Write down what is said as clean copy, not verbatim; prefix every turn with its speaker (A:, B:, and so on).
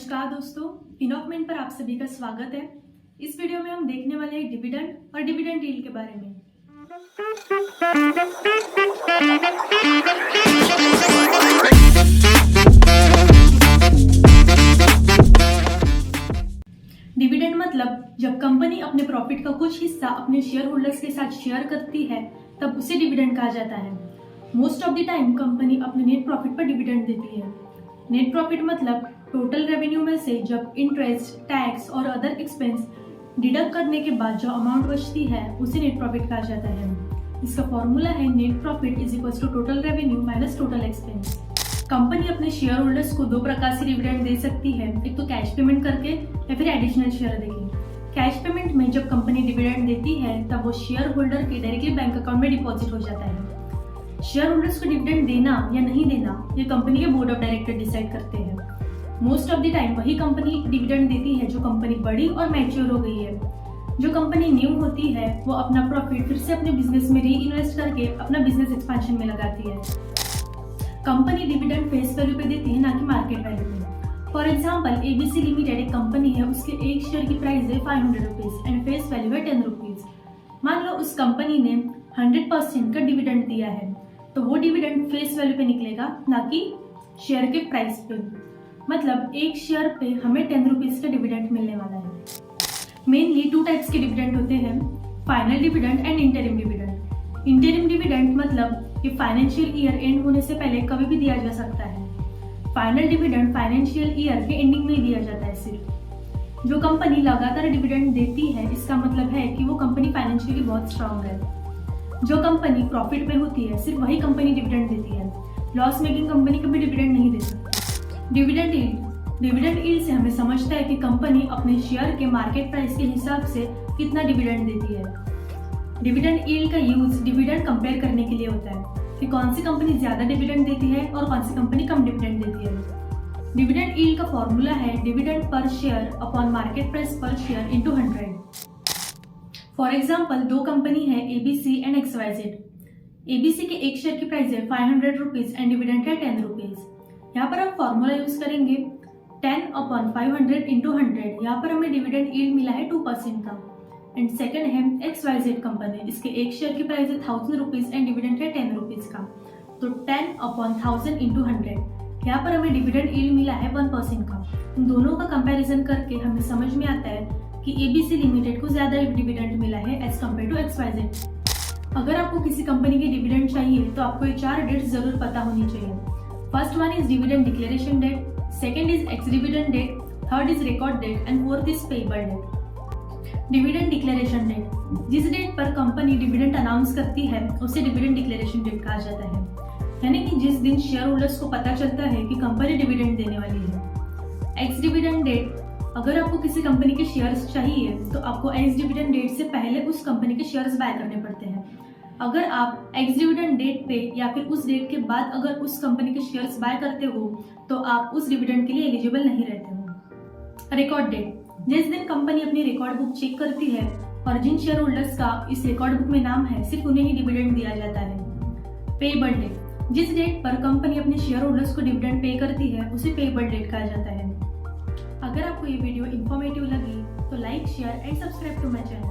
A: नमस्कार दोस्तों, इनॉकमेंट पर आप सभी का स्वागत है। इस वीडियो में हम देखने वाले हैं डिविडेंड और डिविडेंड यील्ड के बारे में। डिविडेंड मतलब जब कंपनी अपने प्रॉफिट का कुछ हिस्सा अपने शेयर होल्डर्स के साथ शेयर करती है तब उसे डिविडेंड कहा जाता है। Most of the time company अपने नेट प्रॉफिट पर डिविडेंड देती है। नेट प्रॉफिट मतलब टोटल रेवेन्यू में से जब इंटरेस्ट, टैक्स और अदर एक्सपेंस डिडक्ट करने के बाद जो अमाउंट बचती है उसे नेट प्रॉफिट कहा जाता है। इसका फॉर्मूला है net profit is equals to total revenue minus total expense. Company अपने शेयर होल्डर्स को दो प्रकार से डिविडेंड दे सकती है, एक तो कैश पेमेंट करके या फिर एडिशनल शेयर देके। कैश पेमेंट में जब कंपनी डिविडेंड देती है तब वो शेयर होल्डर के डायरेक्टली बैंक अकाउंट में डिपॉजिट हो जाता है। शेयर होल्डर्स को डिविडेंड देना या नहीं देना ये कंपनी के बोर्ड ऑफ डायरेक्टर डिसाइड करते हैं। मोस्ट ऑफ द टाइम वही कंपनी डिविडेंड देती है जो कंपनी बड़ी और मैच्योर हो गई है। जो कंपनी न्यू होती है वो अपना प्रॉफिट फिर से अपने बिजनेस में री इन्वेस्ट करके अपना बिजनेस एक्सपेंशन में लगाती है। कंपनी डिविडेंड फेस वैल्यू पे देती है, ना कि मार्केट वैल्यू पे। फॉर एग्जाम्पल एबीसी लिमिटेड एक कंपनी है, उसके एक शेयर की प्राइस है 500 रुपीज एंड फेस वैल्यू है 10 रुपीज। मान लो उस कंपनी ने 100% का डिविडेंड दिया है तो वो डिविडेंड फेस वैल्यू पे निकलेगा, ना कि शेयर के प्राइस पे। मतलब एक शेयर पे हमें 10 रुपीज का डिविडेंड मिलने वाला है। मेनली टू टाइप्स के डिविडेंड होते हैं, final dividend and interim dividend. Interim dividend मतलब ये फाइनेंशियल ईयर एंड होने से पहले कभी भी दिया जा सकता है। फाइनल डिविडेंड फाइनेंशियल ईयर के एंडिंग में ही दिया जाता है। सिर्फ जो कंपनी लगातार डिविडेंड देती है इसका मतलब है कि वो कंपनी फाइनेंशियली बहुत स्ट्रांग है। जो कंपनी प्रॉफिट में होती है सिर्फ वही कंपनी डिविडेंड देती है। लॉस मेकिंग कंपनी कभी डिविडेंड नहीं दे सकती। डिविडेंड यील्ड से हमें समझता है कि कंपनी अपने शेयर के मार्केट प्राइस के हिसाब से कितना डिविडेंड देती है। डिविडेंड यील्ड का यूज डिविडेंड कंपेयर करने के लिए होता है कि कौन सी कंपनी ज्यादा डिविडेंड देती है और कौन सी कंपनी कम डिविडेंड देती है। डिविडेंड यील्ड का फॉर्मूला है dividend per share upon market price पर शेयर इंटू 100। फॉर एग्जाम्पल दो कंपनी है एबीसी एंड XYZ। एबीसी के एक शेयर की प्राइस है 500 रुपीज एंड डिविडेंड है 10 रुपीज। यहाँ पर हम फॉर्मूला यूज करेंगे 10/500 इंटू 100। यहाँ पर हमें डिविडेंड यील्ड मिला है 2% का। एंड सेकंड है XYZ कंपनी, इसके एक शेयर की प्राइस है 1000 रुपीज एंड डिविडेंड है 10 रुपीज का। तो 10/1000 इंटू 100। यहाँ पर हमें डिविडेंड यील्ड मिला है 1% का। इन दोनों का कंपैरिजन करके हमें समझ में आता है कि एबीसी लिमिटेड को ज्यादा डिविडेंड मिला है एज कम्पेयर टू XYZ। अगर आपको किसी कंपनी की डिविडेंड चाहिए तो आपको ये 4 डेट्स जरूर पता होनी चाहिए। First one is dividend declaration date, second is ex dividend date, third is record date and fourth is payable date. Dividend declaration date, जिस डेट पर कंपनी डिविडेंड अनाउंस करती है उसे डिविडेंड डिक्लेरेशन डेट कहा जाता है। यानी कि जिस दिन शेयर होल्डर्स को पता चलता है कि कंपनी डिविडेंड देने वाली है। एक्स डिविडेंड डेट, अगर आपको किसी कंपनी के शेयर्स चाहिए तो आपको एक्स डिविडेंड डेट से पहले उस कंपनी के शेयर्स बाय करने पड़ते हैं। अगर आप एक्स डिविडेंड डेट पे या फिर उस डेट के बाद अगर उस कंपनी के शेयर्स बाय करते हो तो आप उस डिविडेंड के लिए एलिजिबल नहीं रहते हो। रिकॉर्ड डेट, जिस दिन कंपनी अपनी रिकॉर्ड बुक चेक करती है और जिन शेयर होल्डर्स का इस रिकॉर्ड बुक में नाम है सिर्फ उन्हें ही डिविडेंड दिया जाता है। पेएबल डेट, जिस डेट पर कंपनी अपने शेयर होल्डर्स को डिविडेंड पे करती है उसे पेएबल डेट कहा जाता है। अगर आपको ये वीडियो इन्फॉर्मेटिव लगी तो like, share and subscribe to my channel.